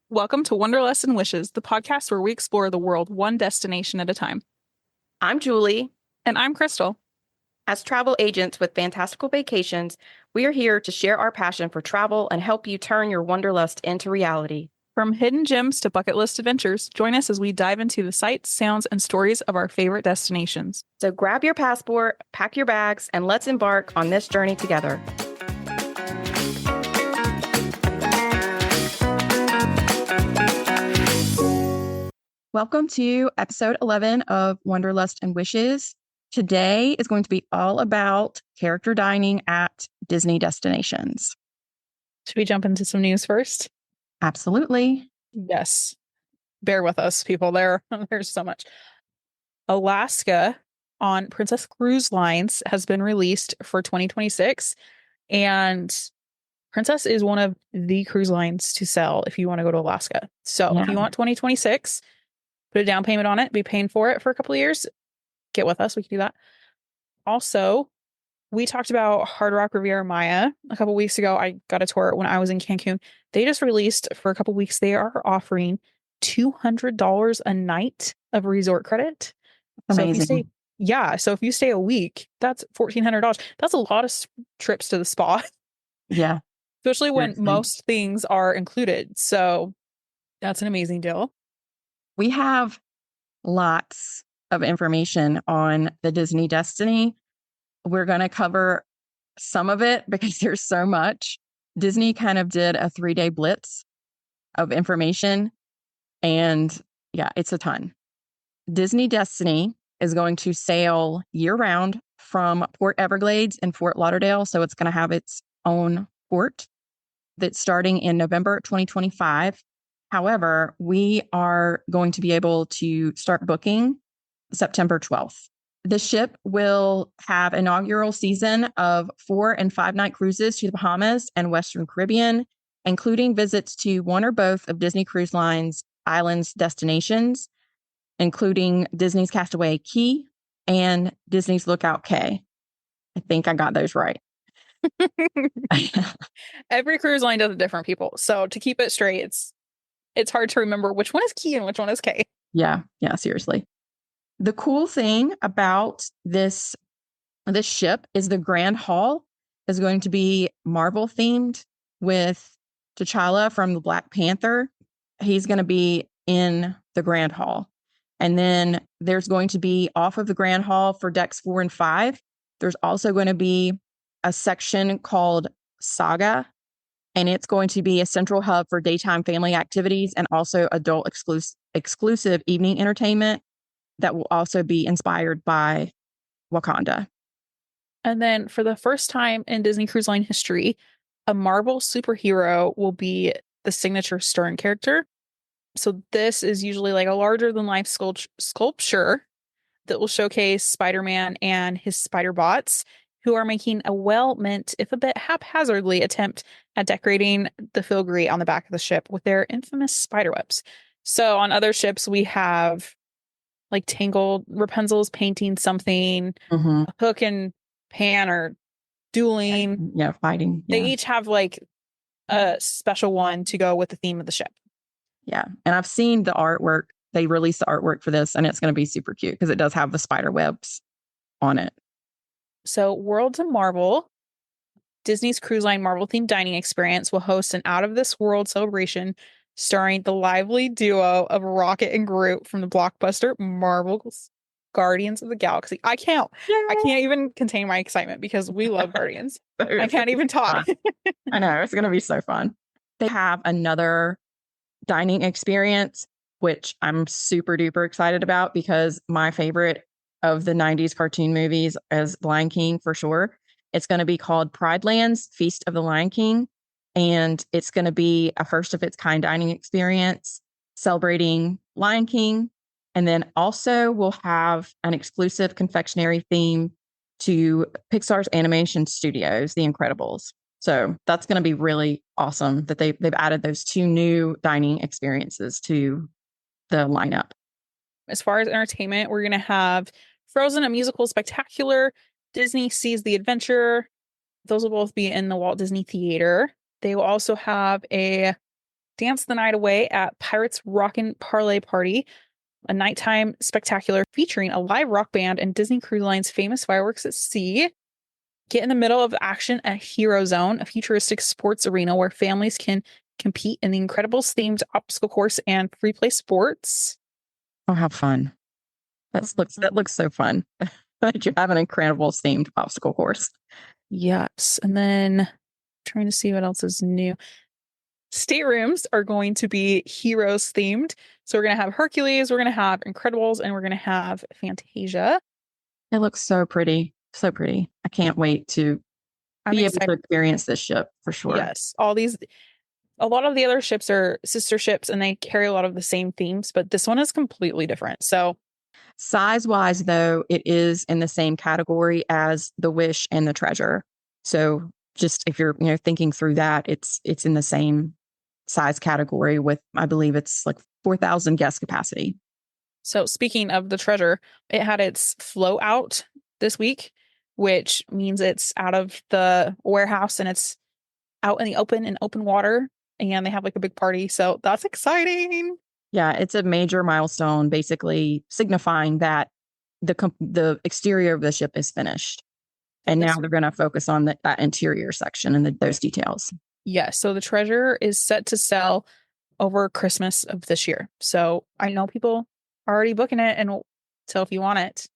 Welcome to Wanderlust and Wishes, the podcast where we explore the world one destination at a time. I'm Julie. And I'm Krystle. As travel agents with fantastical vacations, we are here to share our passion for travel and help you turn your wanderlust into reality. From hidden gems to bucket list adventures, join us as we dive into the sights, sounds, and stories of our favorite destinations. So grab your passport, pack your bags, and let's embark on this journey together. Welcome to episode 11 of Wanderlust and Wishes. Today is going to be all about character dining at Disney destinations. Should we jump into some news first? Absolutely. Yes. Bear with us, people. There's so much. Alaska on Princess Cruise Lines has been released for 2026. And Princess is one of the cruise lines to sell if you want to go to Alaska. So if you want 2026, put a down payment on it, be paying for it for a couple of years. Get with us. We can do that. Also, we talked about Hard Rock Riviera Maya a couple weeks ago. I got a tour when I was in Cancun. They just released for a couple weeks. They are offering $200 a night of resort credit. Amazing. So if you stay a week, that's $1,400. That's a lot of trips to the spa. Yeah. Especially when most things are included. So that's an amazing deal. We have lots of information on the Disney Destiny. We're going to cover some of it because there's so much. Disney kind of did a 3-day blitz of information. And yeah, it's a ton. Disney Destiny is going to sail year-round from Port Everglades in Fort Lauderdale. So it's going to have its own port that's starting in November 2025. However, we are going to be able to start booking September 12th. The ship will have inaugural season of 4 and 5 night cruises to the Bahamas and Western Caribbean, including visits to one or both of Disney Cruise Line's islands destinations, including Disney's Castaway Cay and Disney's Lookout Cay. I think I got those right. Every cruise line does it different, people. So to keep it straight, it's hard to remember which one is Cay and which one is Cay. Yeah, seriously. The cool thing about this ship is the Grand Hall is going to be Marvel themed with T'Challa from the Black Panther. He's going to be in the Grand Hall. And then there's going to be off of the Grand Hall for decks 4 and 5. There's also going to be a section called Saga, and it's going to be a central hub for daytime family activities and also adult exclusive evening entertainment that will also be inspired by Wakanda. And then for the first time in Disney Cruise Line history, a Marvel superhero will be the signature stern character. So this is usually like a larger than life sculpture that will showcase Spider-Man and his spider bots, who are making a well-meant, if a bit haphazardly, attempt at decorating the filigree on the back of the ship with their infamous spider webs. So on other ships, we have like Tangled, Rapunzel's painting something, Hook and Pan are dueling. Yeah, fighting. They each have like a special one to go with the theme of the ship. Yeah. And I've seen the artwork. They released the artwork for this, and it's going to be super cute because it does have the spider webs on it. So Worlds of Marvel, Disney's Cruise Line Marvel themed dining experience, will host an out of this world celebration starring the lively duo of Rocket and Groot from the blockbuster Marvel's Guardians of the Galaxy. I can't even contain my excitement because we love Guardians. I can't even talk. I know, it's going to be so fun. They have another dining experience, which I'm super duper excited about because my favorite of the 90s cartoon movies is Lion King for sure. It's going to be called Pride Land's Feast of the Lion King. And it's going to be a first of its kind dining experience celebrating Lion King. And then also we'll have an exclusive confectionery theme to Pixar's animation studios, The Incredibles. So that's going to be really awesome that they've added those 2 new dining experiences to the lineup. As far as entertainment, we're going to have Frozen, a musical spectacular, Disney Sees the Adventure. Those will both be in the Walt Disney Theater. They will also have a Dance the Night Away at Pirates Rockin' Parlay Party, a nighttime spectacular featuring a live rock band and Disney Cruise Line's famous fireworks at sea. Get in the middle of the action at Hero Zone, a futuristic sports arena where families can compete in the Incredibles themed obstacle course and free play sports. Oh, how fun. That looks so fun. You have an Incredibles themed obstacle course. Yes. And then trying to see what else is new. Staterooms are going to be Heroes themed. So we're going to have Hercules, we're going to have Incredibles, and we're going to have Fantasia. It looks so pretty. So pretty. I can't wait to be able to experience this ship for sure. Yes. A lot of the other ships are sister ships and they carry a lot of the same themes, but this one is completely different. So size wise, though, it is in the same category as the Wish and the Treasure. So just if you're, thinking through that, it's in the same size category with, I believe it's like 4,000 guest capacity. So speaking of the Treasure, it had its flow out this week, which means it's out of the warehouse and it's out in the open water, and they have like a big party. So that's exciting. Yeah, it's a major milestone, basically signifying that the exterior of the ship is finished. And now they're going to focus on that interior section and those details. Yes. So the Treasure is set to sell over Christmas of this year. So I know people are already booking it. And so if you want it,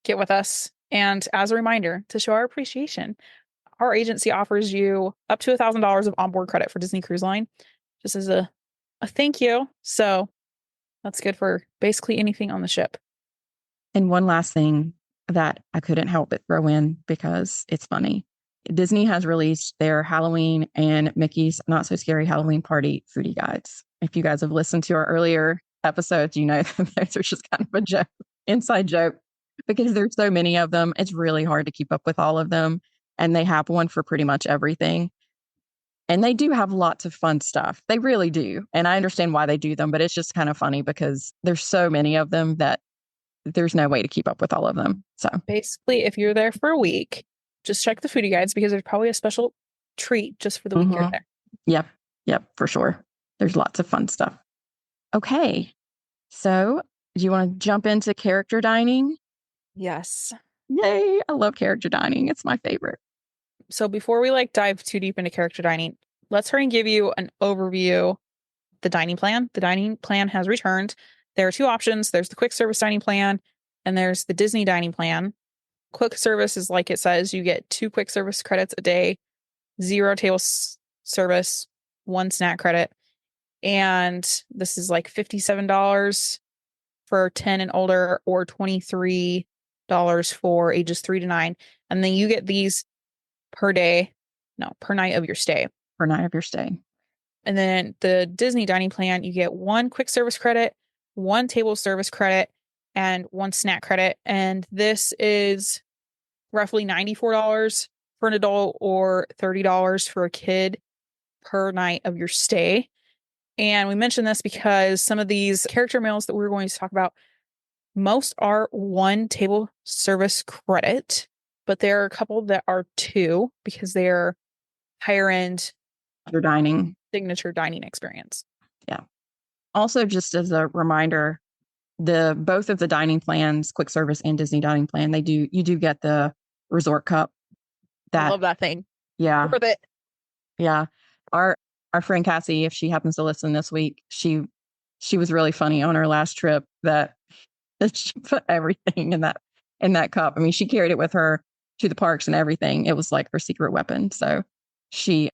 get with us. And as a reminder, to show our appreciation, our agency offers you up to $1,000 of onboard credit for Disney Cruise Line, just as a thank you. So that's good for basically anything on the ship. And one last thing that I couldn't help but throw in because it's funny. Disney has released their Halloween and Mickey's Not So Scary Halloween Party foodie guides. If you guys have listened to our earlier episodes, you know those are just kind of a joke, inside joke, because there's so many of them. It's really hard to keep up with all of them. And they have one for pretty much everything. And they do have lots of fun stuff. They really do. And I understand why they do them, but it's just kind of funny because there's so many of them that there's no way to keep up with all of them. So basically, if you're there for a week, just check the foodie guides because there's probably a special treat just for the week you're there. Yep, for sure. There's lots of fun stuff. Okay. So do you want to jump into character dining? Yes. Yay. I love character dining. It's my favorite. So before we dive too deep into character dining, let's try and give you an overview. The dining plan. The dining plan has returned. There are two options. There's the quick service dining plan and there's the Disney dining plan. Quick service is like it says, you get 2 quick service credits a day, 0 table service, 1 snack credit. And this is like $57 for 10 and older or $23 for ages 3 to 9. And then you get these per night of your stay. Per night of your stay. And then the Disney dining plan, you get 1 quick service credit, 1 table service credit, and 1 snack credit. And this is roughly $94 for an adult or $30 for a kid per night of your stay. And we mentioned this because some of these character meals that we're going to talk about, most are 1 table service credit, but there are a couple that are 2 because they're higher end signature dining experience. Yeah. Also, just as a reminder, both of the dining plans, quick service and Disney dining plan, you do get the resort cup. I love that thing. Yeah. Worth it. Yeah. Our friend Cassie, if she happens to listen this week, she was really funny on her last trip that she put everything in that cup. I mean, she carried it with her to the parks and everything. It was like her secret weapon. So she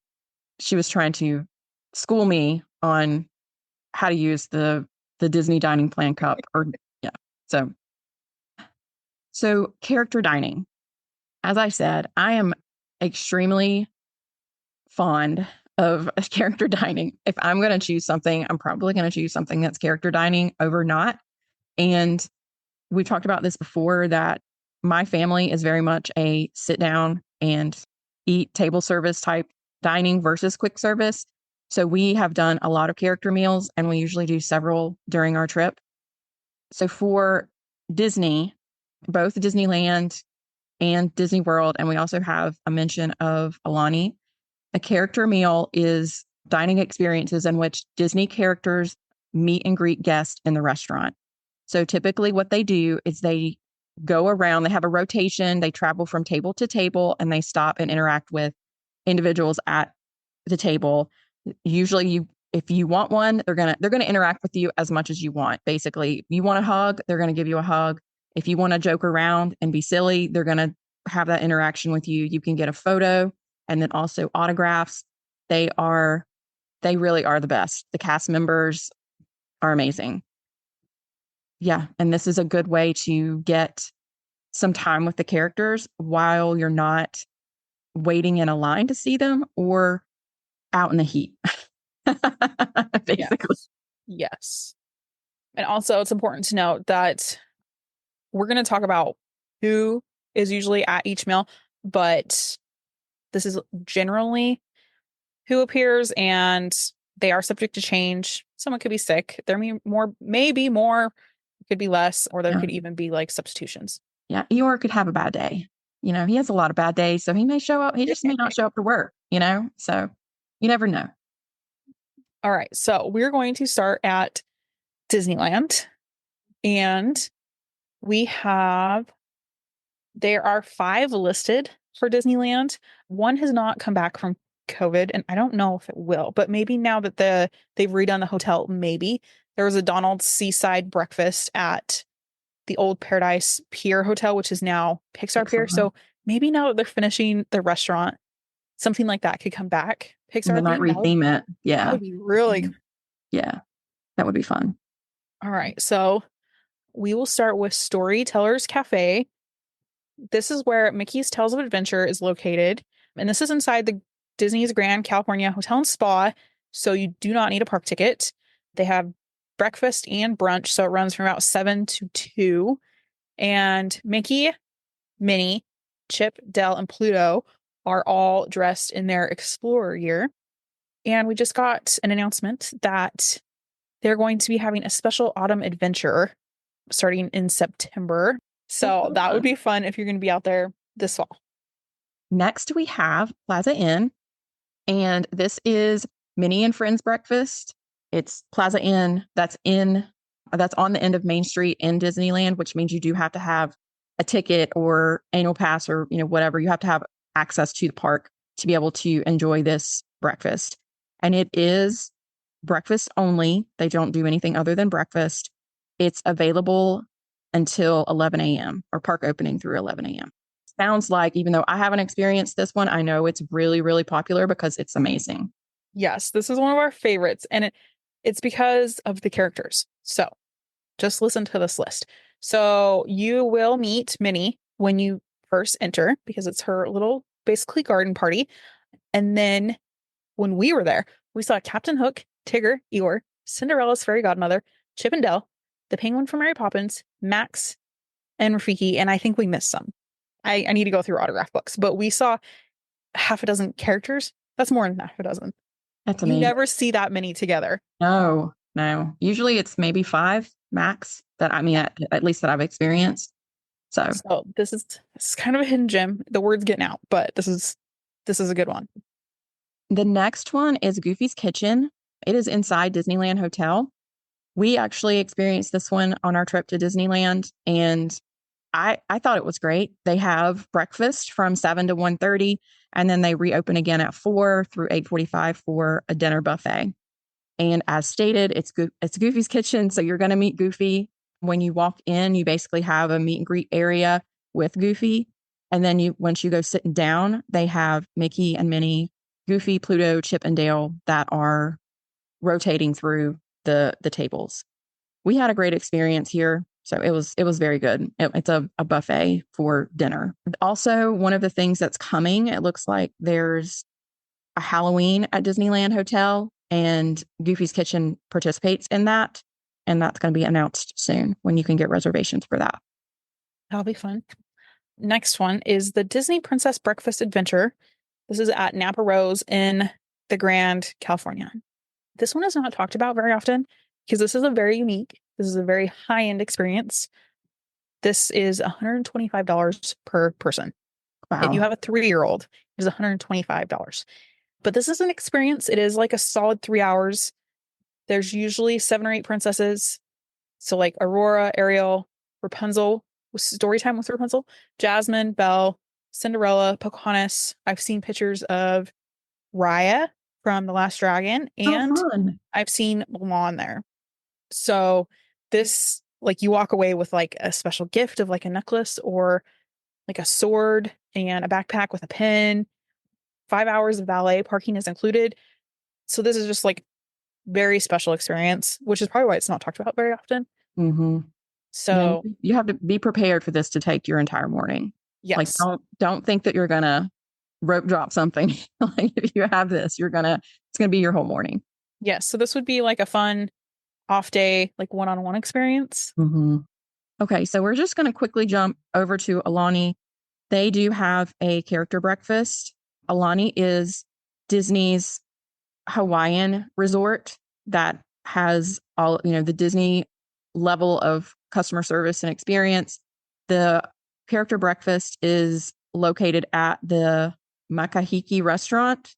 was trying to school me on how to use the Disney dining plan cup So character dining. As I said, I am extremely fond of character dining. If I'm going to choose something, I'm probably going to choose something that's character dining over not. And we've talked about this before that my family is very much a sit down and eat table service type dining versus quick service. So we have done a lot of character meals and we usually do several during our trip. So for Disney, both Disneyland and Disney World, and we also have a mention of Aulani, a character meal is dining experiences in which Disney characters meet and greet guests in the restaurant. So typically what they do is they go around, they have a rotation, they travel from table to table, and they stop and interact with individuals at the table. Usually if you want one, they're gonna interact with you as much as you want. Basically, you want a hug, they're gonna give you a hug. If you want to joke around and be silly, they're gonna have that interaction with you. You can get a photo and then also autographs. They really are the best. The cast members are amazing. Yeah. And this is a good way to get some time with the characters while you're not waiting in a line to see them or out in the heat. Basically. Yes. Yes. And also, it's important to note that we're going to talk about who is usually at each meal, but this is generally who appears, and they are subject to change. Someone could be sick. There may be more, could be less, or there could even be like substitutions. Yeah. Eeyore could have a bad day. You know, he has a lot of bad days, so he may show up. He just may not show up to work, you know? So you never know. All right. So we're going to start at Disneyland, and there are 5 listed for Disneyland. One has not come back from COVID, and I don't know if it will, but maybe now that they've redone the hotel, maybe. There was a Donald's Seaside breakfast at the old Paradise Pier Hotel, which is now Pixar Pier. So maybe now that they're finishing the restaurant, something like that could come back. Pixar They might retheme it. Yeah. That would be really cool. Yeah. That would be fun. All right. So we will start with Storytellers Cafe. This is where Mickey's Tales of Adventure is located. And this is inside the Disney's Grand California Hotel and Spa. So you do not need a park ticket. They have breakfast and brunch. So it runs from about 7 to 2. And Mickey, Minnie, Chip, Del, and Pluto are all dressed in their Explorer gear. And we just got an announcement that they're going to be having a special autumn adventure starting in September. So that would be fun if you're going to be out there this fall. Next, we have Plaza Inn. And this is Minnie and Friends Breakfast. It's Plaza Inn that's on the end of Main Street in Disneyland, which means you do have to have a ticket or annual pass or, whatever. You have to have access to the park to be able to enjoy this breakfast. And it is breakfast only. They don't do anything other than breakfast. It's available until 11 a.m. or park opening through 11 a.m. Sounds like, even though I haven't experienced this one, I know it's really, really popular because it's amazing. Yes, this is one of our favorites. And it's because of the characters. So just listen to this list. So you will meet Minnie when you first enter because it's her little, basically, garden party. And then when we were there, we saw Captain Hook, Tigger, Eeyore, Cinderella's fairy godmother, Chip and Dale, the penguin from Mary Poppins, Max, and Rafiki. And I think we missed some. I need to go through autograph books, but we saw half a dozen characters. That's more than half a dozen. That's amazing. You never see that many together. No. Usually it's maybe 5 max at least that I've experienced. So this is kind of a hidden gem. The word's getting out, but this is a good one. The next one is Goofy's Kitchen. It is inside Disneyland Hotel. We actually experienced this one on our trip to Disneyland, and I thought it was great. They have breakfast from 7 to 1:30, and then they reopen again at 4 through 8:45 for a dinner buffet. And as stated, it's Goofy's Kitchen, so you're going to meet Goofy. When you walk in, you basically have a meet and greet area with Goofy. And then once you go sitting down, they have Mickey and Minnie, Goofy, Pluto, Chip, and Dale that are rotating through the tables. We had a great experience here. So it was very good. It's a buffet for dinner. Also, one of the things that's coming, it looks like there's a Halloween at Disneyland Hotel, and Goofy's Kitchen participates in that. And that's going to be announced soon when you can get reservations for that. That'll be fun. Next one is the Disney Princess Breakfast Adventure. This is at Napa Rose in the Grand California. This one is not talked about very often because this is a very high-end experience. This is $125 per person. Wow. If you have a 3-year-old, it's $125. But this is an experience. It is like a solid 3 hours. There's usually 7 or 8 princesses. So like Aurora, Ariel, Rapunzel, with story time with Rapunzel, Jasmine, Belle, Cinderella, Pocahontas. I've seen pictures of Raya from The Last Dragon, Oh, and fun. I've seen Mulan there. So this, like, you walk away with like a special gift of like a necklace or like a sword and a backpack with a pen. 5 hours of valet parking is included. So this is just like very special experience, which is probably why it's not talked about very often. Mm-hmm. Yeah, So you have to be prepared for this to take your entire morning. Like, yes, don't think that you're gonna rope drop something. Like, if you have this, it's gonna be your whole morning. yes. So this would be like a fun off day, like one-on-one experience. Mm-hmm. Okay, so we're just gonna quickly jump over to Aulani. They do have a character breakfast. Aulani is Disney's Hawaiian resort that has all, the Disney level of customer service and experience. The character breakfast is located at the Makahiki restaurant.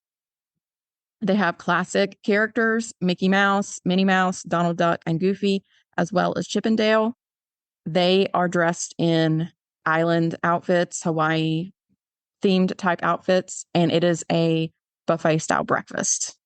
They have classic characters, Mickey Mouse, Minnie Mouse, Donald Duck, and Goofy, as well as Chip and Dale. They are dressed in island outfits, Hawaii themed type outfits, and it is a buffet style breakfast.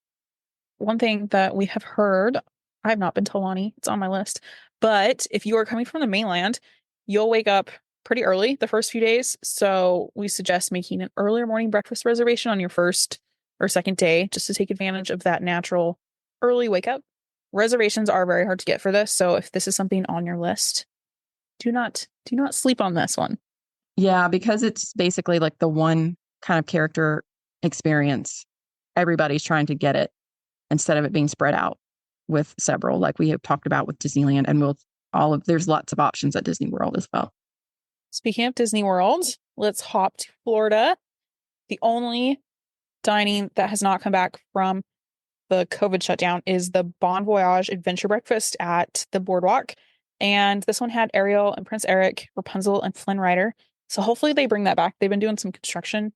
One thing that we have heard, I have not been to Aulani, it's on my list, but if you are coming from the mainland, you'll wake up pretty early the first few days. So we suggest making an earlier morning breakfast reservation on your first or second day just to take advantage of that natural early wake up. Reservations are very hard to get for this, so if this is something on your list, do not sleep on this one. Yeah, because it's basically like the one kind of character experience. Everybody's trying to get it instead of it being spread out with several, like we have talked about with Disneyland, and there's lots of options at Disney World as well. Speaking of Disney World, let's hop to Florida. The only dining that has not come back from the COVID shutdown is the Bon Voyage Adventure Breakfast at the Boardwalk. And this one had Ariel and Prince Eric, Rapunzel, and Flynn Rider. So hopefully they bring that back. They've been doing some construction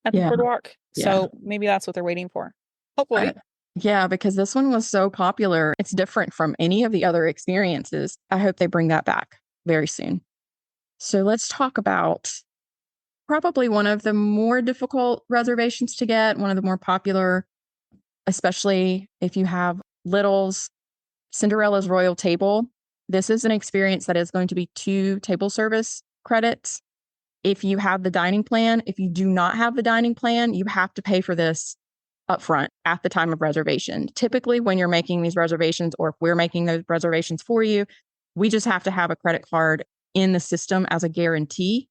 at the Yeah, Boardwalk. yeah. So maybe that's what they're waiting for. I- Hopefully. yeah, because this one was so popular. It's different from any of the other experiences. I hope they bring that back very soon. So let's talk about probably one of the more difficult reservations to get, one of the more popular, especially if you have littles, Cinderella's Royal Table. This is an experience that is going to be 2 table service credits. If you have the dining plan, if you do not have the dining plan, you have to pay for this upfront at the time of reservation. Typically, when you're making these reservations, or if we're making those reservations for you, we just have to have a credit card in the system as a guarantee.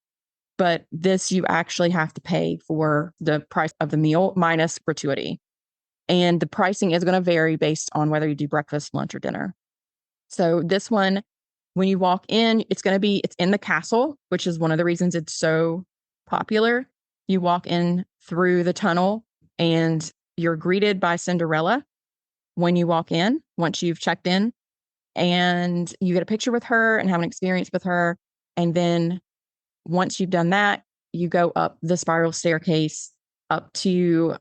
But this, you actually have to pay for the price of the meal minus gratuity. And the pricing is going to vary based on whether you do breakfast, lunch, or dinner. So this one, when you walk in, it's in the castle, which is one of the reasons it's so popular. You walk in through the tunnel and you're greeted by Cinderella when you walk in, once you've checked in, and you get a picture with her and have an experience with her. And then once you've done that, you go up the spiral staircase up to,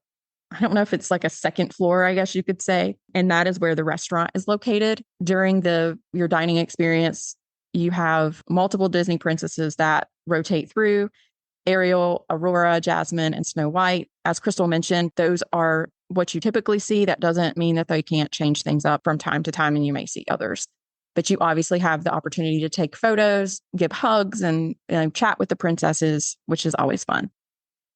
I don't know if it's like a second floor, I guess you could say. And that is where the restaurant is located. During your dining experience, you have multiple Disney princesses that rotate through: Ariel, Aurora, Jasmine, and Snow White. As Krystle mentioned, those are what you typically see. That doesn't mean that they can't change things up from time to time, and you may see others. But you obviously have the opportunity to take photos, give hugs, and chat with the princesses, which is always fun.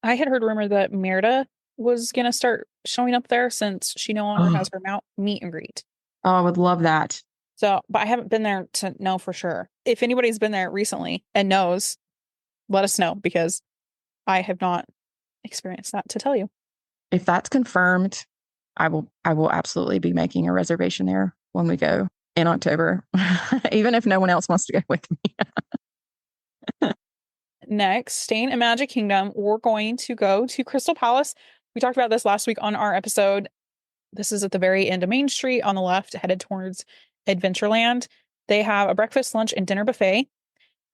I had heard rumor that Merida was going to start showing up there since she no longer Oh, has her meet and greet. I would love that. So, but I haven't been there to know for sure. If anybody's been there recently and knows, let us know because I have not experienced that to tell you. If that's confirmed, I will absolutely be making a reservation there when we go in October, even if no one else wants to go with me. Next, staying in Magic Kingdom, we're going to go to Crystal Palace. We talked about this last week on our episode. This is at the very end of Main Street on the left, headed towards Adventureland. They have a breakfast, lunch, and dinner buffet.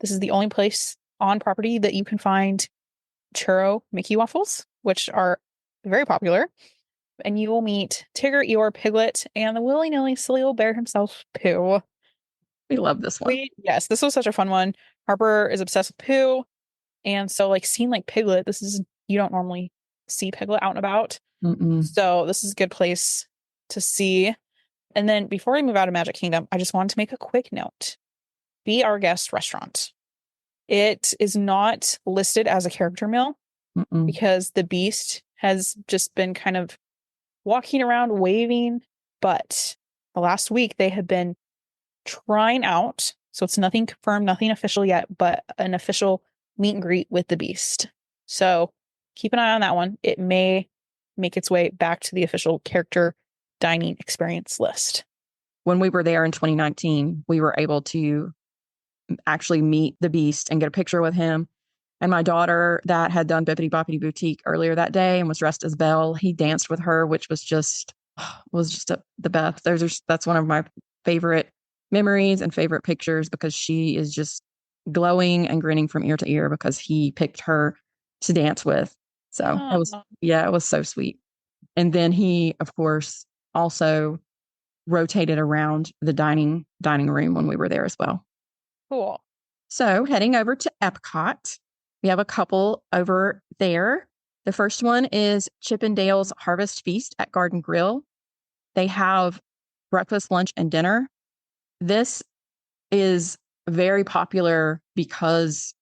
This is the only place on property that you can find churro Mickey waffles, which are very popular. and you will meet Tigger, Eeyore, Piglet, and the willy-nilly silly old bear himself, Pooh. We love this one. Yes, this was such a fun one. Harper is obsessed with Pooh, and so like seeing like Piglet, this is you don't normally see Piglet out and about. Mm-mm. So this is a good place to see. And then before we move out of Magic Kingdom, I just wanted to make a quick note. Be Our Guest restaurant. It is not listed as a character meal Mm-mm. because the Beast has just been kind of walking around waving, but the last week they have been trying out, so it's nothing confirmed, nothing official yet, but an official meet and greet with the Beast. So keep an eye on that one. It may make its way back to the official character dining experience list. When we were there in 2019, we were able to actually meet the Beast and get a picture with him. And my daughter that had done Bippity Boppity Boutique earlier that day and was dressed as Belle, he danced with her, which was just the best. That's one of my favorite memories and favorite pictures because she is just glowing and grinning from ear to ear because he picked her to dance with. So it was so sweet. And then he, of course, also rotated around the dining room when we were there as well. Cool. So heading over to Epcot, we have a couple over there. The first one is Chip 'n Dale's Harvest Feast at Garden Grill. They have breakfast, lunch, and dinner. This is very popular because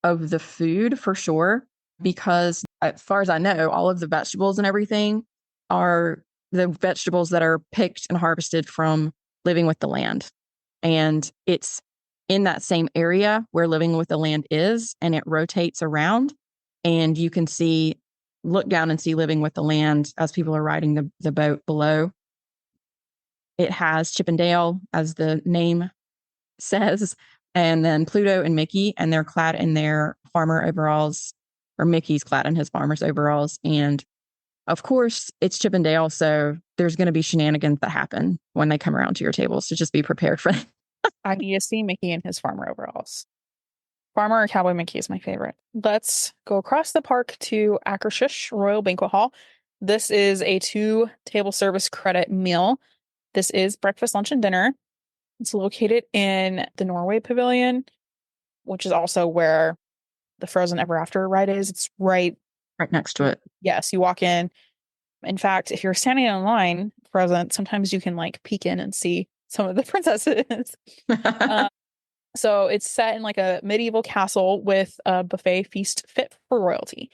of the food for sure, because as far as I know, all of the vegetables and everything are the vegetables that are picked and harvested from Living with the Land. And it's in that same area where Living with the Land is, and it rotates around. And you can look down and see Living with the Land as people are riding the boat below. It has Chip 'n Dale, as the name says, and then Pluto and Mickey, and they're clad in their farmer overalls, or Mickey's clad in his farmer's overalls. And of course, it's Chip 'n Dale, so there's going to be shenanigans that happen when they come around to your table. So just be prepared for that. I need to see Mickey in his farmer overalls. Farmer or Cowboy Mickey is my favorite. Let's go across the park to Akershus Royal Banquet Hall. This is a 2 table service credit meal. This is breakfast, lunch, and dinner. It's located in the Norway Pavilion, which is also where the Frozen Ever After ride is. It's right next to it. Yes, you walk in. In fact, if you're standing in line, Frozen, sometimes you can like peek in and see some of the princesses. So it's set in like a medieval castle with a buffet feast fit for royalty.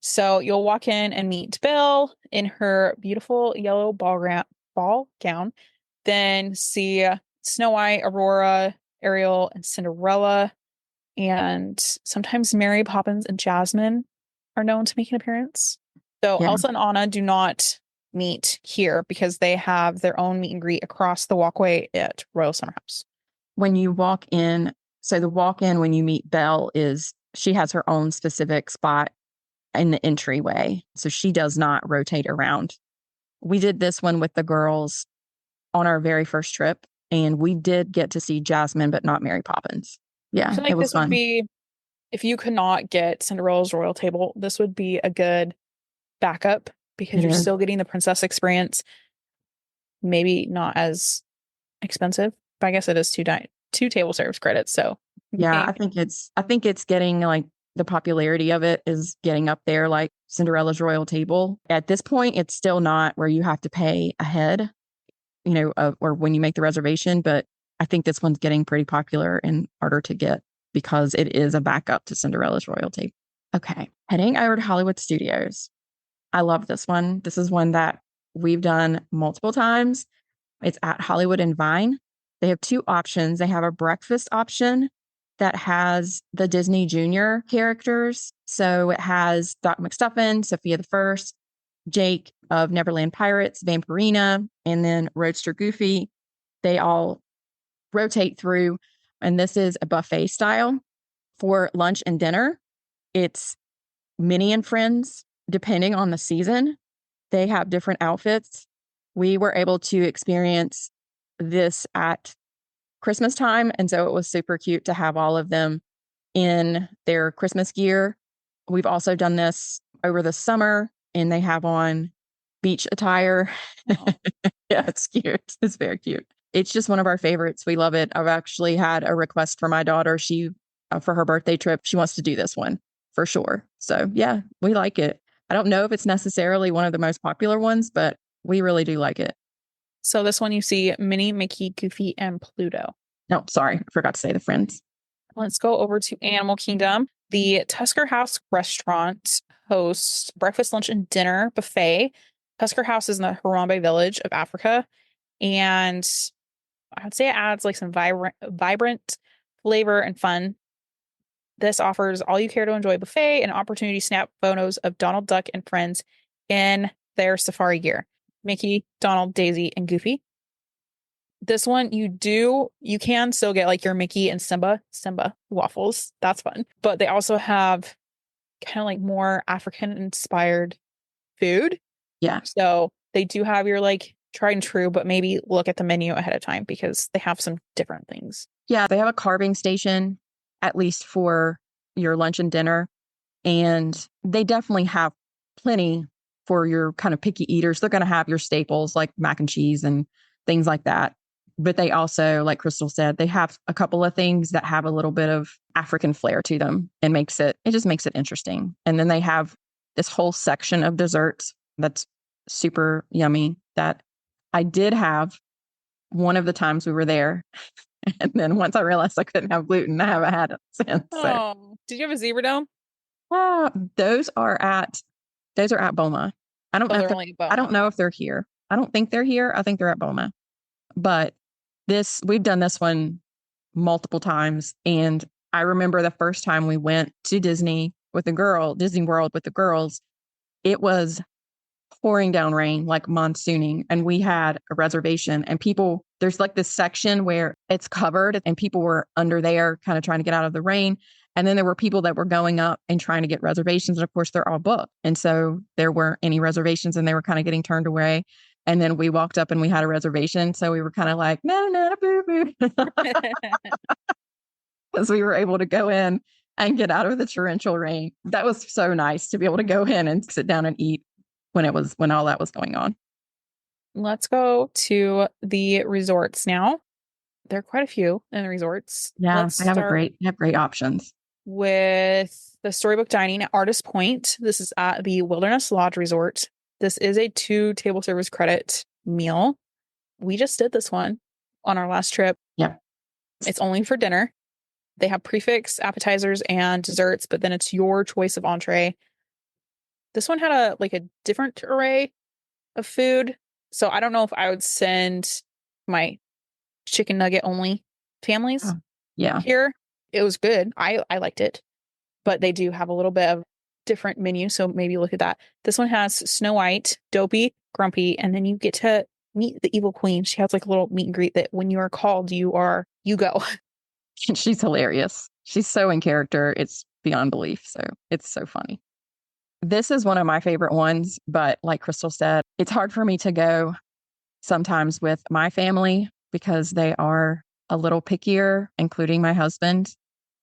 So you'll walk in and meet Belle in her beautiful yellow ball gown, then see Snow White, Aurora, Ariel, and Cinderella. And sometimes Mary, Poppins, and Jasmine are known to make an appearance. So Elsa and Anna do not meet here because they have their own meet and greet across the walkway at Royal Summer House. When you walk in, so the walk-in when you meet Belle she has her own specific spot in the entryway. So she does not rotate around. We did this one with the girls on our very first trip, and we did get to see Jasmine, but not Mary Poppins. Yeah, I feel like it was this fun. would be, if you could not get Cinderella's royal table, this would be a good backup because you're still getting the princess experience. Maybe not as expensive, but I guess it is 2 table service credits. So yeah, I think it's getting like the popularity of it is getting up there like Cinderella's royal table. At this point, it's still not where you have to pay ahead, or when you make the reservation, but I think this one's getting pretty popular and harder to get because it is a backup to Cinderella's royal table. Okay, heading over to Hollywood Studios. I love this one. This is one that we've done multiple times. It's at Hollywood and Vine. They have 2 options. They have a breakfast option that has the Disney Junior characters. So it has Doc McStuffin, Sophia the First, Jake of Neverland Pirates, Vampirina, and then Roadster Goofy. They all rotate through, and this is a buffet style. For lunch and dinner, it's Minnie and Friends, depending on the season. They have different outfits. We were able to experience this at Christmas time, and so it was super cute to have all of them in their Christmas gear. We've also done this over the summer, and they have on beach attire. Oh. Yeah, it's cute. It's very cute. It's just one of our favorites. We love it. I've actually had a request for my daughter. She, for her birthday trip, she wants to do this one for sure. So yeah, we like it. I don't know if it's necessarily one of the most popular ones, but we really do like it. So this one you see Minnie, Mickey, Goofy, and Pluto. No, sorry, I forgot to say the friends. Let's go over to Animal Kingdom. The Tusker House restaurant hosts breakfast, lunch, and dinner buffet. Tusker House is in the Harambe village of Africa. And I would say it adds like some vibrant flavor and fun. This offers all you care to enjoy buffet and opportunity to snap photos of Donald Duck and friends in their safari gear. Mickey, Donald, Daisy, and Goofy. This one you can still get like your Mickey and Simba waffles. That's fun. But they also have kind of like more African inspired food. Yeah. So they do have your like tried and true, but maybe look at the menu ahead of time because they have some different things. Yeah, they have a carving station, at least for your lunch and dinner. And they definitely have plenty for your kind of picky eaters. They're going to have your staples like mac and cheese and things like that. But they also, like Krystle said, they have a couple of things that have a little bit of African flair to them and it just makes it interesting. And then they have this whole section of desserts that's super yummy that I did have one of the times we were there. And then once I realized I couldn't have gluten, I haven't had it since. So. Oh, did you have a zebra dome? Those are at Boma. I don't Oh, know they're if only about I don't know if they're here. I don't think they're here. I think they're at Boma. But we've done this one multiple times. And I remember the first time we went to Disney World with the girls, it was pouring down rain, like monsooning. And we had a reservation and there's like this section where it's covered and people were under there kind of trying to get out of the rain. And then there were people that were going up and trying to get reservations. And of course, they're all booked. And so there weren't any reservations and they were kind of getting turned away. And then we walked up and we had a reservation. So we were kind of like, no, boo, boo. Because we were able to go in and get out of the torrential rain. That was so nice to be able to go in and sit down and eat when all that was going on. Let's go to the resorts now. There are quite a few in the resorts. Yeah, Let's they have start great options. with the Storybook Dining at Artist Point. This is at the Wilderness Lodge Resort. This is a 2 table service credit meal. We just did this one on our last trip. Yeah. It's only for dinner. They have prefix, appetizers, and desserts, but then it's your choice of entree. This one had a different array of food. So I don't know if I would send my chicken nugget only families Yeah. here. It was good. I liked it, but they do have a little bit of different menu. So maybe look at that. This one has Snow White, Dopey, Grumpy, and then you get to meet the evil queen. She has like a little meet and greet that when you are called, you go. She's hilarious. She's so in character. It's beyond belief. So it's so funny. This is one of my favorite ones, but like Krystle said, it's hard for me to go sometimes with my family because they are a little pickier, including my husband.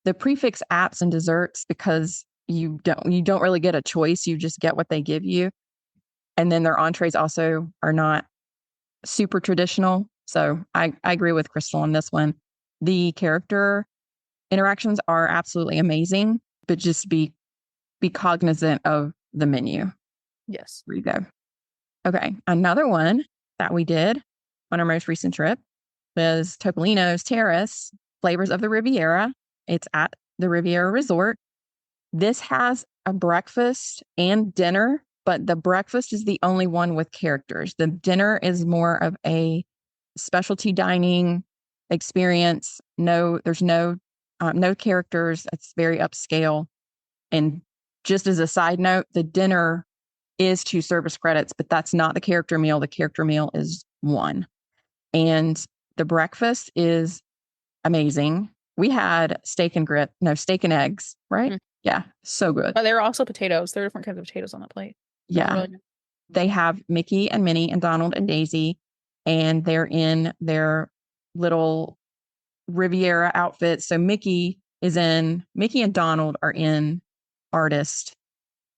The prefix apps and desserts, because you don't really get a choice. You just get what they give you. And then their entrees also are not super traditional. So I agree with Krystle on this one. The character interactions are absolutely amazing, but just be cognizant of the menu. Yes. There you go. Okay. Another one that we did on our most recent trip was Topolino's Terrace, Flavors of the Riviera. It's at the Riviera Resort. This has a breakfast and dinner, but the breakfast is the only one with characters. The dinner is more of a specialty dining experience. There's no characters. It's very upscale. And just as a side note, the dinner is 2 service credits, but that's not the character meal. The character meal is 1. And the breakfast is amazing. We had steak and eggs, right? Mm-hmm. Yeah, so good. But there are also potatoes. There are different kinds of potatoes on the plate. Yeah. Really they have Mickey and Minnie and Donald and Daisy, and they're in their little Riviera outfits. So Mickey and Donald are in artist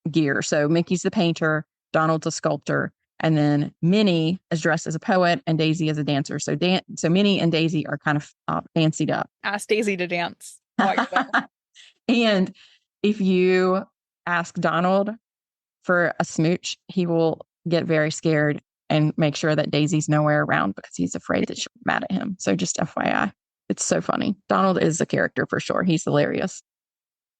gear. So Mickey's the painter, Donald's a sculptor, And then Minnie is dressed as a poet and Daisy as a dancer. So Minnie and Daisy are kind of fancied up. Ask Daisy to dance while you're there. And if you ask Donald for a smooch, he will get very scared and make sure that Daisy's nowhere around because he's afraid that she'll be mad at him. So just FYI, it's so funny. Donald is a character for sure. He's hilarious.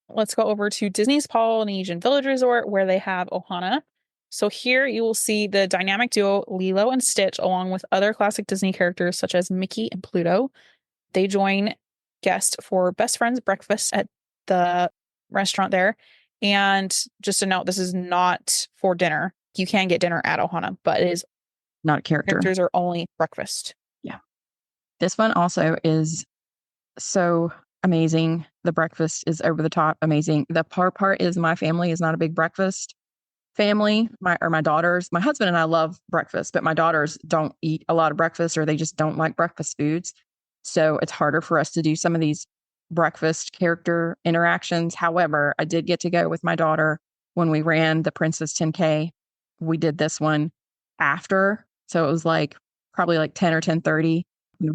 Let's go over to Disney's Polynesian Village Resort where they have Ohana. So here you will see the dynamic duo Lilo and Stitch along with other classic Disney characters such as Mickey and Pluto. They join guests for best friends breakfast at the restaurant there. And just a note, this is not for dinner. You can get dinner at Ohana, but it is not a character. Characters are only breakfast. Yeah. This one also is so amazing. The breakfast is over the top amazing. The part is my family is not a big breakfast family. My daughters, my husband and I love breakfast, but my daughters don't eat a lot of breakfast or they just don't like breakfast foods. So it's harder for us to do some of these breakfast character interactions. However, I did get to go with my daughter when we ran the Princess 10K. We did this one after. So it was like probably like 10 or 10:30,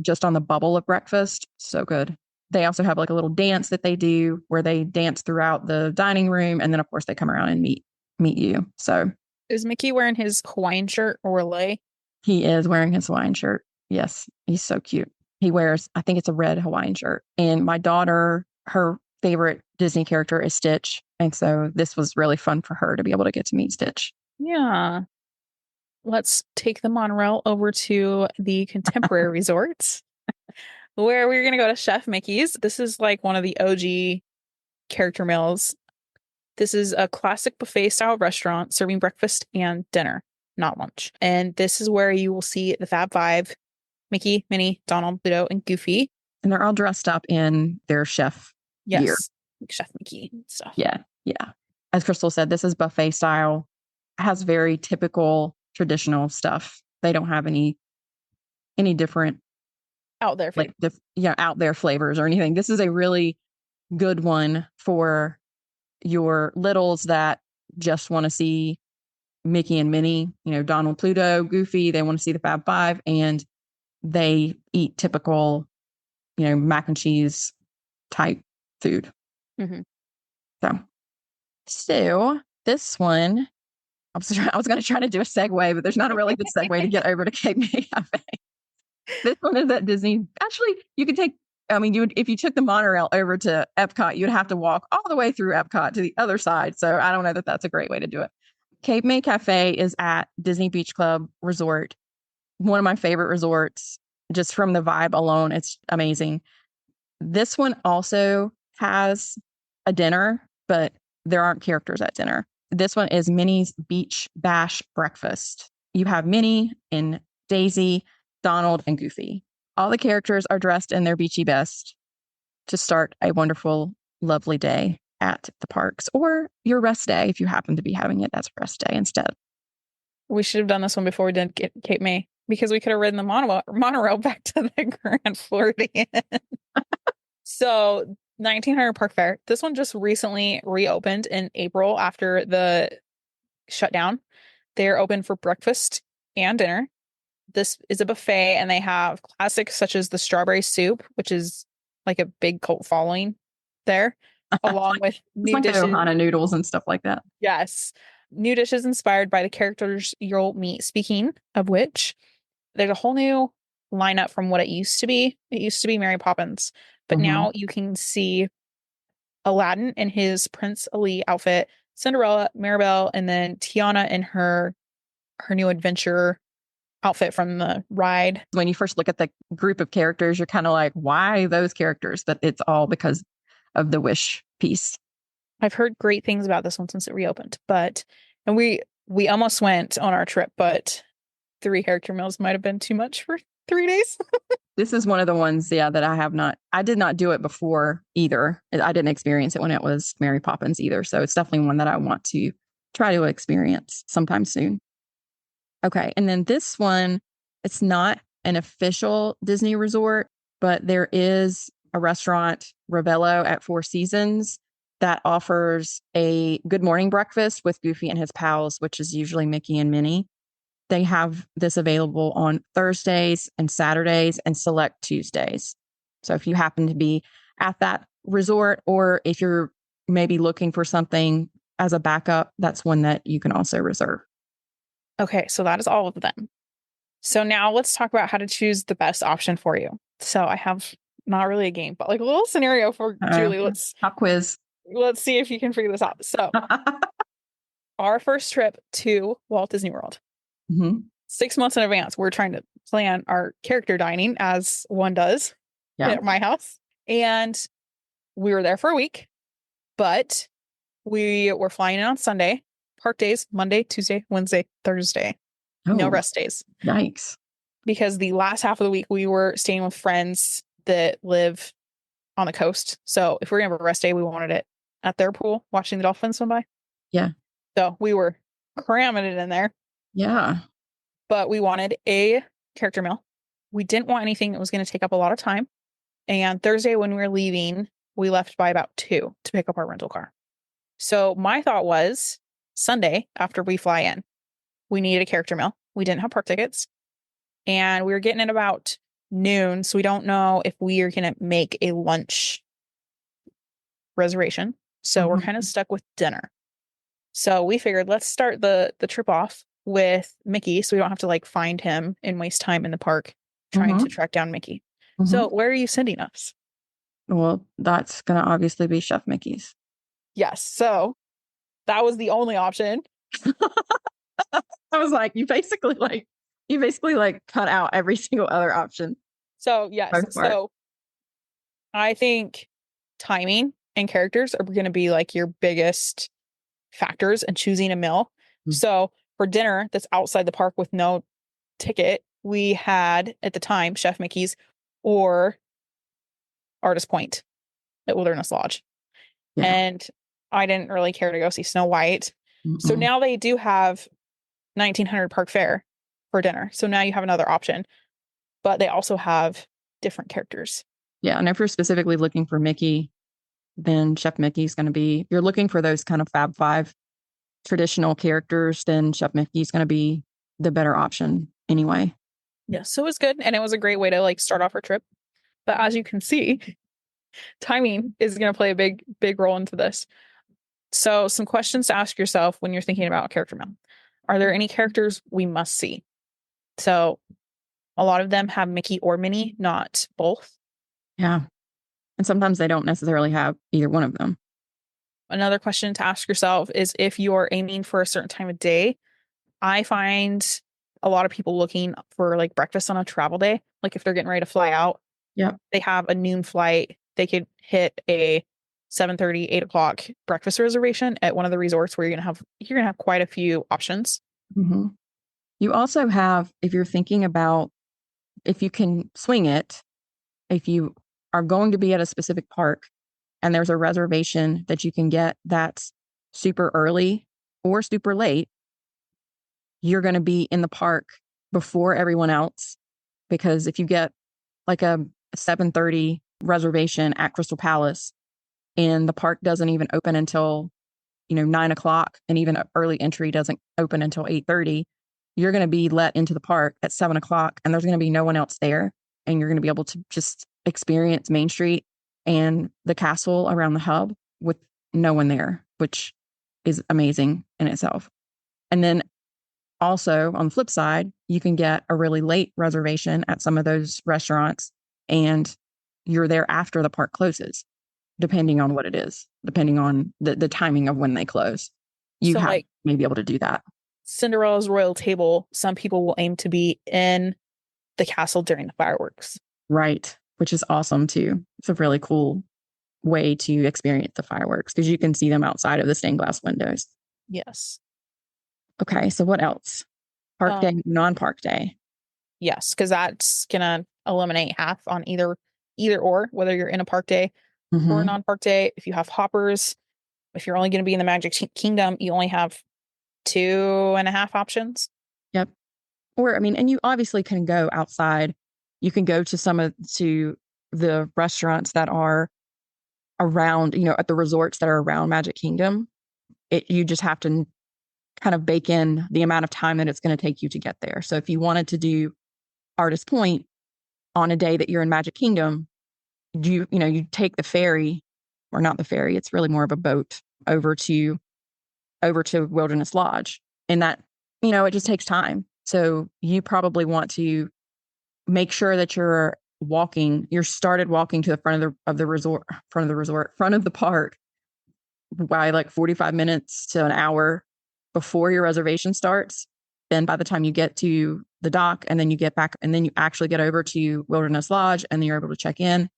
just on the bubble of breakfast. So good. They also have like a little dance that they do where they dance throughout the dining room. And then of course they come around and meet you. So is Mickey wearing his Hawaiian shirt or lei? He is wearing his Hawaiian shirt. Yes. He's so cute. He wears, I think it's a red Hawaiian shirt. And my daughter, her favorite Disney character is Stitch. And so this was really fun for her to be able to get to meet Stitch. Yeah. Let's take the monorail over to the contemporary resorts where we're going to go to Chef Mickey's. This is like one of the OG character meals. This is a classic buffet style restaurant serving breakfast and dinner, not lunch. And this is where you will see the Fab Five, Mickey, Minnie, Donald, Pluto, and Goofy. And they're all dressed up in their chef gear. Like Chef Mickey and stuff. Yeah. As Krystle said, this is buffet style. It has very typical traditional stuff. They don't have any different out there out there flavors or anything. This is a really good one for your littles that just want to see Mickey and Minnie, Donald, Pluto, Goofy. They want to see the Fab Five, and they eat typical, mac and cheese type food. Mm-hmm. So this one, I was going to try to do a segue, but there's not a really good segue to get over to Cape May Cafe. This one is at Disney. Actually, you could take, if you took the monorail over to Epcot, you'd have to walk all the way through Epcot to the other side. So I don't know that that's a great way to do it. Cape May Cafe is at Disney Beach Club Resort. One of my favorite resorts, just from the vibe alone. It's amazing. This one also has a dinner, but there aren't characters at dinner. This one is Minnie's Beach Bash Breakfast. You have Minnie and Daisy, Donald, and Goofy. All the characters are dressed in their beachy best to start a wonderful, lovely day at the parks, or your rest day if you happen to be having it as a rest day instead. We should have done this one before we did Cape May, because we could have ridden the monorail back to the Grand Floridian. So 1900 Park Fair. This one just recently reopened in April after the shutdown. They're open for breakfast and dinner. This is a buffet, and they have classics such as the strawberry soup, which is like a big cult following there, along with new dishes. Ohana noodles and stuff like that. Yes. New dishes inspired by the characters you'll meet. Speaking of which, there's a whole new lineup from what it used to be. It used to be Mary Poppins, but now you can see Aladdin in his Prince Ali outfit, Cinderella, Mirabelle, and then Tiana in her new adventure outfit from the ride. When you first look at the group of characters, you're kind of like, why those characters? But it's all because of the Wish piece. I've heard great things about this one since it reopened, and we almost went on our trip, but 3 character meals might have been too much for 3 days. This is one of the ones, that I did not do it before either. I didn't experience it when it was Mary Poppins either. So it's definitely one that I want to try to experience sometime soon. Okay. And then this one, it's not an official Disney resort, but there is a restaurant, Ravello at Four Seasons, that offers a good morning breakfast with Goofy and his pals, which is usually Mickey and Minnie. they have this available on Thursdays and Saturdays and select Tuesdays. So if you happen to be at that resort, or if you're maybe looking for something as a backup, that's one that you can also reserve. Okay, so that is all of them. So now let's talk about how to choose the best option for you. So I have not really a game, but like a little scenario for Julie. Pop quiz. Let's see if you can figure this out. So our first trip to Walt Disney World, 6 months in advance, we're trying to plan our character dining as one does at my house. And we were there for a week, but we were flying in on Sunday, park days, Monday, Tuesday, Wednesday, Thursday. No rest days. Yikes. Because the last half of the week we were staying with friends that live on the coast. So if we're going to have a rest day, we wanted it at their pool, watching the dolphins swim by. Yeah. So we were cramming it in there. Yeah. But we wanted a character meal. We didn't want anything that was going to take up a lot of time. And Thursday when we were leaving, we left by about 2 to pick up our rental car. So my thought was Sunday after we fly in, we needed a character meal. We didn't have park tickets. And we were getting in about noon. So we don't know if we are going to make a lunch reservation. So we're kind of stuck with dinner. So we figured let's start the trip off with Mickey so we don't have to like find him and waste time in the park trying to track down Mickey. So where are you sending us? Well, that's going to obviously be Chef Mickey's. Yes. So that was the only option. I was like, you basically cut out every single other option. So yes. So I think timing and characters are going to be like your biggest factors in choosing a meal. So for dinner that's outside the park with no ticket, we had at the time Chef Mickey's or Artist Point at Wilderness Lodge. Yeah. And I didn't really care to go see Snow White. So now they do have 1900 Park Fair for dinner. So now you have another option, but they also have different characters. Yeah. And if you're specifically looking for Mickey, then Chef Mickey's going to be, if you're looking for those kind of Fab Five traditional characters, then Chef Mickey's going to be the better option anyway. Yeah. So it was good. And it was a great way to like start off our trip. But as you can see, timing is going to play a big role into this. So some questions to ask yourself when you're thinking about a character meal. Are there any characters we must see? So a lot of them have Mickey or Minnie, not both. Yeah. And sometimes they don't necessarily have either one of them. Another question to ask yourself is if you're aiming for a certain time of day. I find a lot of people looking for like breakfast on a travel day. Like if they're getting ready to fly out, they have a noon flight. They could hit a 7:30, 8 o'clock breakfast reservation at one of the resorts where you're gonna have quite a few options. You also have, if you're thinking about if you can swing it, if you are going to be at a specific park and there's a reservation that you can get that's super early or super late, you're going to be in the park before everyone else. Because if you get like a 7:30 reservation at Crystal Palace and the park doesn't even open until 9 o'clock, and even early entry doesn't open until 8:30, you're going to be let into the park at 7 o'clock and there's going to be no one else there. And you're going to be able to just experience Main Street and the castle around the hub with no one there, which is amazing in itself. And then also on the flip side, you can get a really late reservation at some of those restaurants and you're there after the park closes, depending on what it is, depending on the timing of when they close. You may be able to do that. Cinderella's Royal Table, some people will aim to be in the castle during the fireworks. Right, which is awesome too. It's a really cool way to experience the fireworks because you can see them outside of the stained glass windows. Yes. Okay, so what else? Park day, non-park day. Yes, because that's gonna eliminate half on either or, whether you're in a park day or a non-park day. If you have hoppers, if you're only going to be in the Magic Kingdom, you only have 2.5 options. Yep. Or and you obviously can go outside. You can go to the restaurants that are around, at the resorts that are around Magic Kingdom. You just have to kind of bake in the amount of time that it's going to take you to get there. So if you wanted to do Artist Point on a day that you're in Magic Kingdom, you take the ferry, or not the ferry, it's really more of a boat over to Wilderness Lodge. And that, it just takes time. So you probably want to make sure that you're started walking to the front of the park by like 45 minutes to an hour before your reservation starts. Then by the time you get to the dock and then you get back and then you actually get over to Wilderness Lodge and then you're able to check in,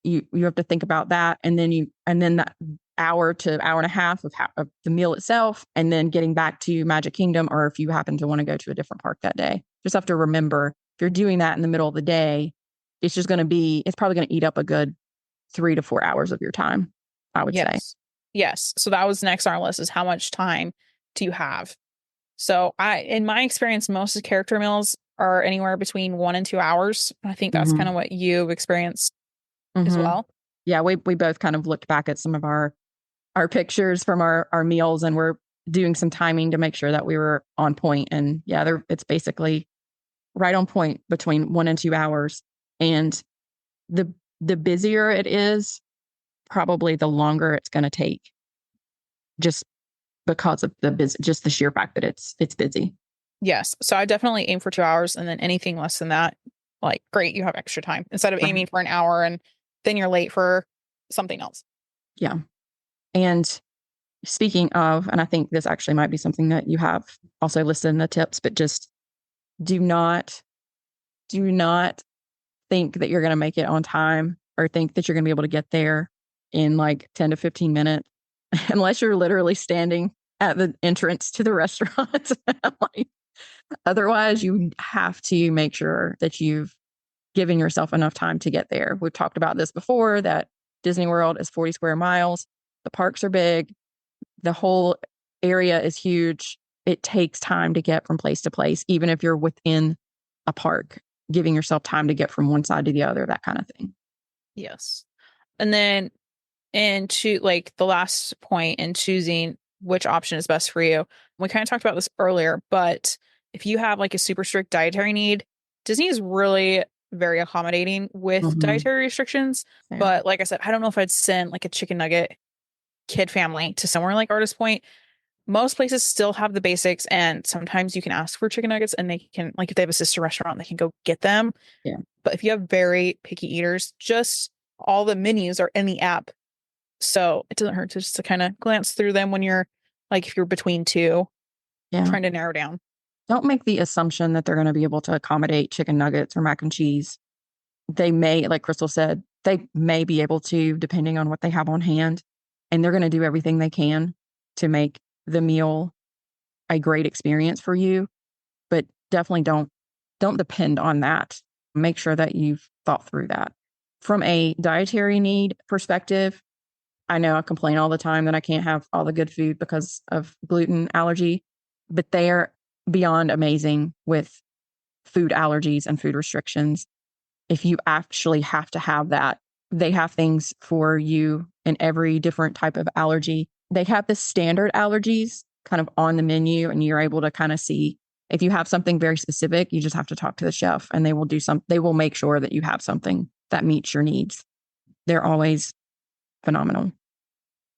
you have to think about that. And then that hour to hour and a half of the meal itself, and then getting back to Magic Kingdom, or if you happen to want to go to a different park that day. Just have to remember, if you're doing that in the middle of the day, it's probably going to eat up a good 3 to 4 hours of your time, I would say. Yes. So that was next on our list, is how much time do you have? So in my experience, most of the character meals are anywhere between 1 and 2 hours. I think that's kind of what you've experienced as well. Yeah, we both kind of looked back at some of our pictures from our meals, and we're doing some timing to make sure that we were on point. And yeah, it's basically right on point between 1 and 2 hours. And the busier it is, probably the longer it's going to take, just because of just the sheer fact that it's busy. Yes. So I definitely aim for 2 hours, and then anything less than that, like, great, you have extra time instead of aiming for an hour and then you're late for something else. Yeah. And speaking of, and I think this actually might be something that you have also listed in the tips, but just do not think that you're going to make it on time, or think that you're going to be able to get there in like 10 to 15 minutes, unless you're literally standing at the entrance to the restaurant. Otherwise, you have to make sure that you've given yourself enough time to get there. We've talked about this before, that Disney World is 40 square miles. The parks are big. The whole area is huge. It takes time to get from place to place, even if you're within a park, giving yourself time to get from one side to the other, that kind of thing. Yes. And then into like the last point in choosing which option is best for you. We kind of talked about this earlier, but if you have like a super strict dietary need, Disney is really very accommodating with dietary restrictions. Yeah. But like I said, I don't know if I'd send like a chicken nugget kid family to somewhere like Artist Point. Most places still have the basics, and sometimes you can ask for chicken nuggets and they can, like, if they have a sister restaurant, they can go get them. Yeah. But if you have very picky eaters, just all the menus are in the app. So it doesn't hurt to just to kind of glance through them when you're like, if you're between two, trying to narrow down. Don't make the assumption that they're going to be able to accommodate chicken nuggets or mac and cheese. They may, like Krystle said, they may be able to, depending on what they have on hand. And they're going to do everything they can to make the meal a great experience for you. But definitely don't depend on that. Make sure that you've thought through that. From a dietary need perspective, I know I complain all the time that I can't have all the good food because of gluten allergy, but they're beyond amazing with food allergies and food restrictions. If you actually have to have that, they have things for you in every different type of allergy. They have the standard allergies kind of on the menu, and you're able to kind of see if you have something very specific. You just have to talk to the chef, and they will make sure that you have something that meets your needs. They're always phenomenal.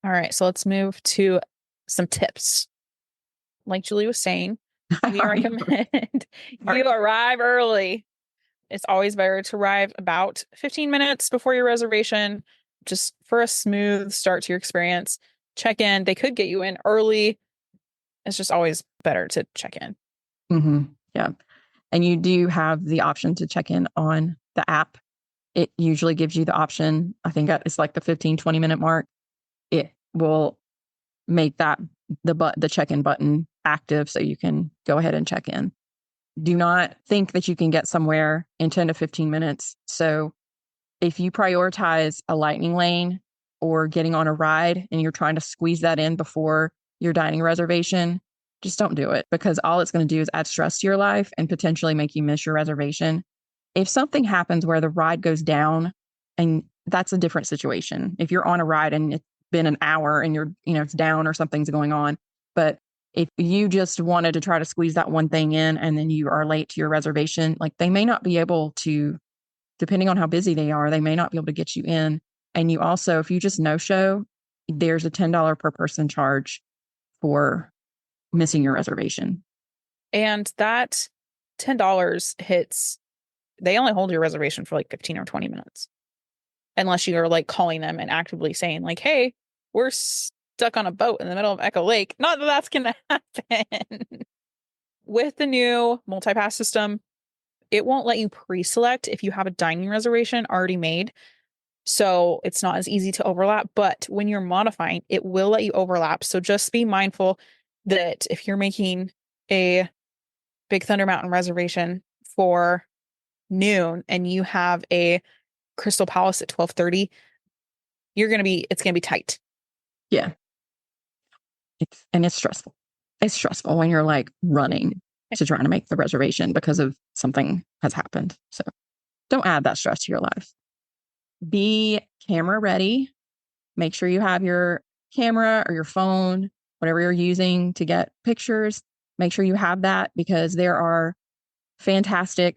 All right, so let's move to some tips. Like Julie was saying, we recommend you arrive early. It's always better to arrive about 15 minutes before your reservation, just for a smooth start to your experience. Check in. They could get you in early. It's just always better to check in. Yeah. And you do have the option to check in on the app. It usually gives you the option. I think it's like the 15, 20 minute mark. It will make that the check-in button active so you can go ahead and check in. Do not think that you can get somewhere in 10 to 15 minutes. So if you prioritize a lightning lane or getting on a ride and you're trying to squeeze that in before your dining reservation, just don't do it, because all it's going to do is add stress to your life and potentially make you miss your reservation. If something happens where the ride goes down, and that's a different situation. If you're on a ride and it's been an hour and it's down or something's going on, but if you just wanted to try to squeeze that one thing in and then you are late to your reservation, like they may not be able to, depending on how busy they are, they may not be able to get you in. And you also, if you just no show, there's a $10 per person charge for missing your reservation. And that $10 hits, they only hold your reservation for like 15 or 20 minutes. Unless you're like calling them and actively saying, like, hey, we're stuck on a boat in the middle of Echo Lake. Not that that's going to happen. With the new multi-pass system, it won't let you pre-select if you have a dining reservation already made. So it's not as easy to overlap. But when you're modifying, it will let you overlap. So just be mindful that if you're making a Big Thunder Mountain reservation for noon and you have a Crystal Palace at 12:30, it's going to be tight. Yeah. It's stressful. It's stressful when you're like running to try to make the reservation because of something has happened. So don't add that stress to your life. Be camera ready. Make sure you have your camera or your phone, whatever you're using to get pictures. Make sure you have that because there are fantastic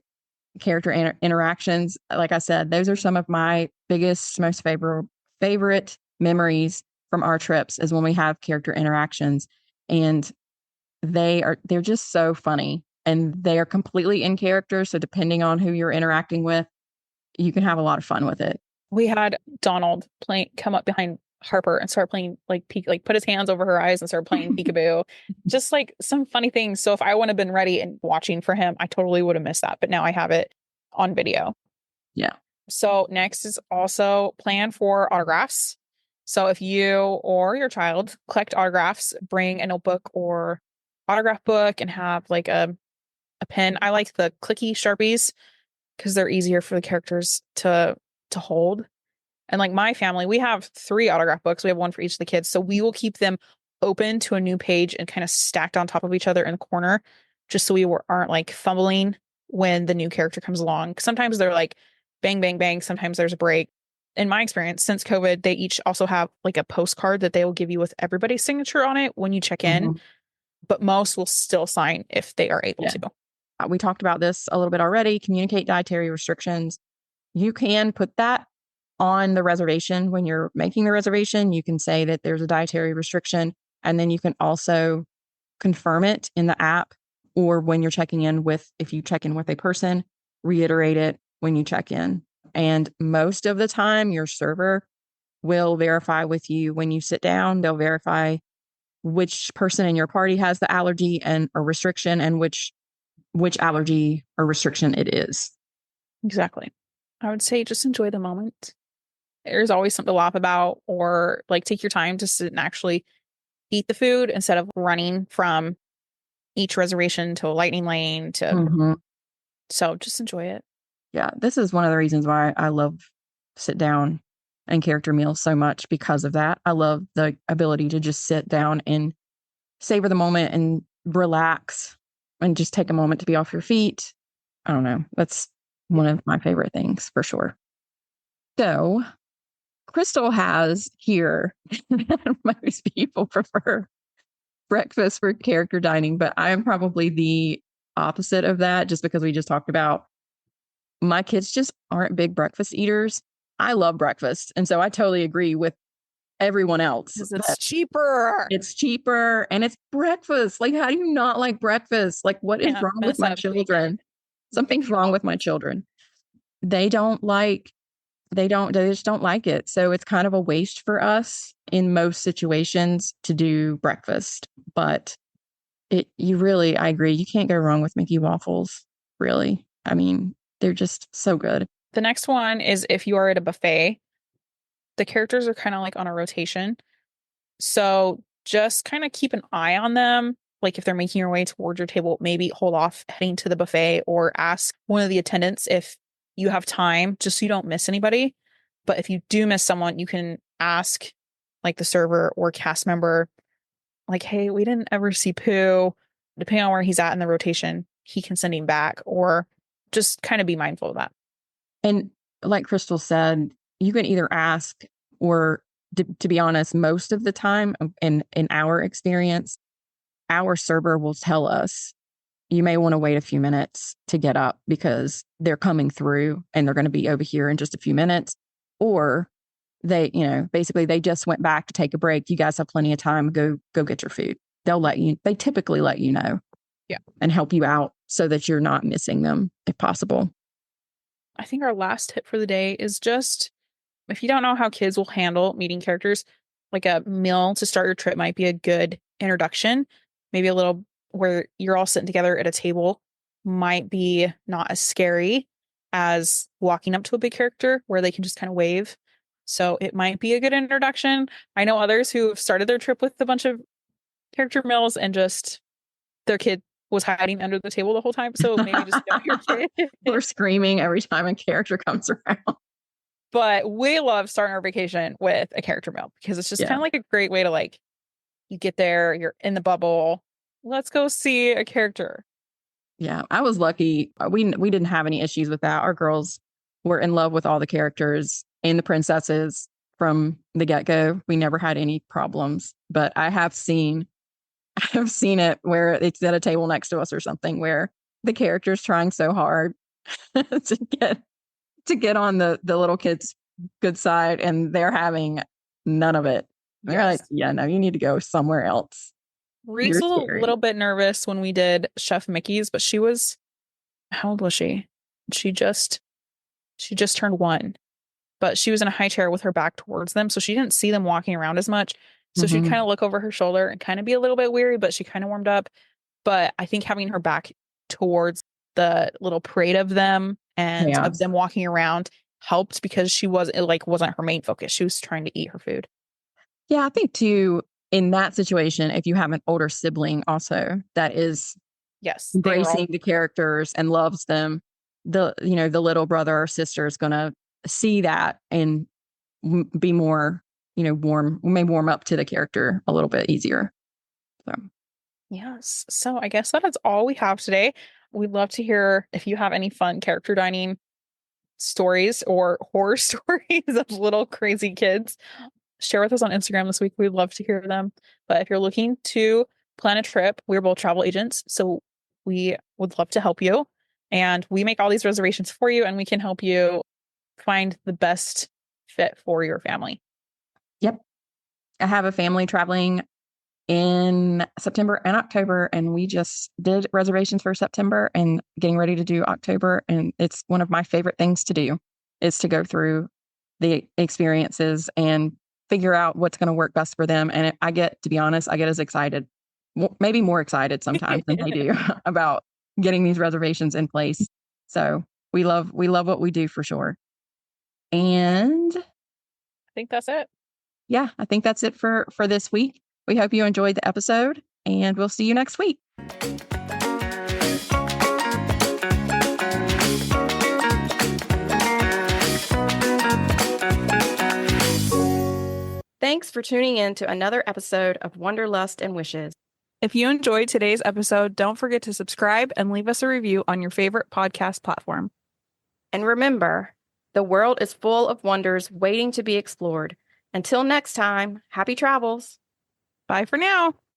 character interactions. Like I said, those are some of my biggest, most favorite memories from our trips is when we have character interactions, and they're just so funny and they are completely in character. So depending on who you're interacting with, you can have a lot of fun with it. We had Donald come up behind Harper and start playing like put his hands over her eyes and start playing peekaboo. Just like some funny things. So if I wouldn't have been ready and watching for him, I totally would have missed that. But now I have it on video. Yeah. So next is also plan for autographs. So if you or your child collect autographs, bring a notebook or autograph book and have like a pen. I like the clicky Sharpies because they're easier for the characters to hold. And like my family, we have 3 autograph books. We have one for each of the kids. So we will keep them open to a new page and kind of stacked on top of each other in the corner, just so aren't like fumbling when the new character comes along. Sometimes they're like bang, bang, bang. Sometimes there's a break. In my experience, since COVID, they each also have like a postcard that they will give you with everybody's signature on it when you check in. But most will still sign if they are able to. We talked about this a little bit already. Communicate dietary restrictions. You can put that on the reservation when you're making the reservation. You can say that there's a dietary restriction, and then you can also confirm it in the app or when you're checking in if you check in with a person, reiterate it when you check in. And most of the time, your server will verify with you when you sit down. They'll verify which person in your party has the allergy and a restriction and which allergy or restriction it is. Exactly. I would say just enjoy the moment. There's always something to laugh about, or like take your time to sit and actually eat the food instead of running from each reservation to a lightning lane so just enjoy it. Yeah, this is one of the reasons why I love sit down and character meals so much, because of that. I love the ability to just sit down and savor the moment and relax and just take a moment to be off your feet. I don't know. That's one of my favorite things for sure. So Krystle has here most people prefer breakfast for character dining, but I am probably the opposite of that, just because we just talked about my kids just aren't big breakfast eaters. I love breakfast. And so I totally agree with everyone else. Because it's cheaper. It's cheaper and it's breakfast. Like, how do you not like breakfast? Like, what is wrong with my children? Something's wrong with my children. They just don't like it. So it's kind of a waste for us in most situations to do breakfast. But I agree. You can't go wrong with Mickey waffles, really. I mean, they're just so good. The next one is if you are at a buffet, the characters are kind of like on a rotation. So just kind of keep an eye on them. Like if they're making your way towards your table, maybe hold off heading to the buffet or ask one of the attendants if you have time, just so you don't miss anybody. But if you do miss someone, you can ask like the server or cast member, like, hey, we didn't ever see Pooh. Depending on where he's at in the rotation, he can send him back, or just kind of be mindful of that. And like Krystle said, you can either ask or, to be honest, most of the time in our experience, our server will tell us, you may want to wait a few minutes to get up because they're coming through and they're going to be over here in just a few minutes. Or they, basically they just went back to take a break. You guys have plenty of time. Go get your food. They typically let you know. Yeah. And help you out so that you're not missing them if possible. I think our last tip for the day is just, if you don't know how kids will handle meeting characters, like a meal to start your trip might be a good introduction. Maybe a little where you're all sitting together at a table might be not as scary as walking up to a big character where they can just kind of wave. So it might be a good introduction. I know others who have started their trip with a bunch of character meals and just their kid was hiding under the table the whole time. So maybe just know your kid. We're screaming every time a character comes around. But we love starting our vacation with a character meal because it's just kind of like a great way to like, you get there, you're in the bubble. Let's go see a character. Yeah, I was lucky. We didn't have any issues with that. Our girls were in love with all the characters and the princesses from the get-go. We never had any problems. But I have seen it where it's at a table next to us or something where the character's trying so hard to get on the little kids' good side and they're having none of it. They're like, yeah, no, you need to go somewhere else. Reese was a little bit nervous when we did Chef Mickey's, but how old was she? She just turned 1, but she was in a high chair with her back towards them. So she didn't see them walking around as much. So she'd kind of look over her shoulder and kind of be a little bit weary, but she kind of warmed up. But I think having her back towards the little parade of them and of them walking around helped because wasn't her main focus. She was trying to eat her food. Yeah, I think too, in that situation, if you have an older sibling also that is embracing the characters and loves them, the little brother or sister is going to see that and be more, warm up to the character a little bit easier. So. Yes. So I guess that is all we have today. We'd love to hear if you have any fun character dining stories or horror stories of little crazy kids. Share with us on Instagram this week. We'd love to hear them. But if you're looking to plan a trip, we're both travel agents, so we would love to help you. And we make all these reservations for you, and we can help you find the best fit for your family. Yep. I have a family traveling in September and October, and we just did reservations for September and getting ready to do October. And it's one of my favorite things to do is to go through the experiences and figure out what's going to work best for them. And to be honest, I get as excited, maybe more excited sometimes than they do about getting these reservations in place. So we love what we do for sure. And I think that's it. Yeah, I think that's it for this week. We hope you enjoyed the episode, and we'll see you next week. Thanks for tuning in to another episode of Wanderlust and Wishes. If you enjoyed today's episode, don't forget to subscribe and leave us a review on your favorite podcast platform. And remember, the world is full of wonders waiting to be explored. Until next time, happy travels. Bye for now.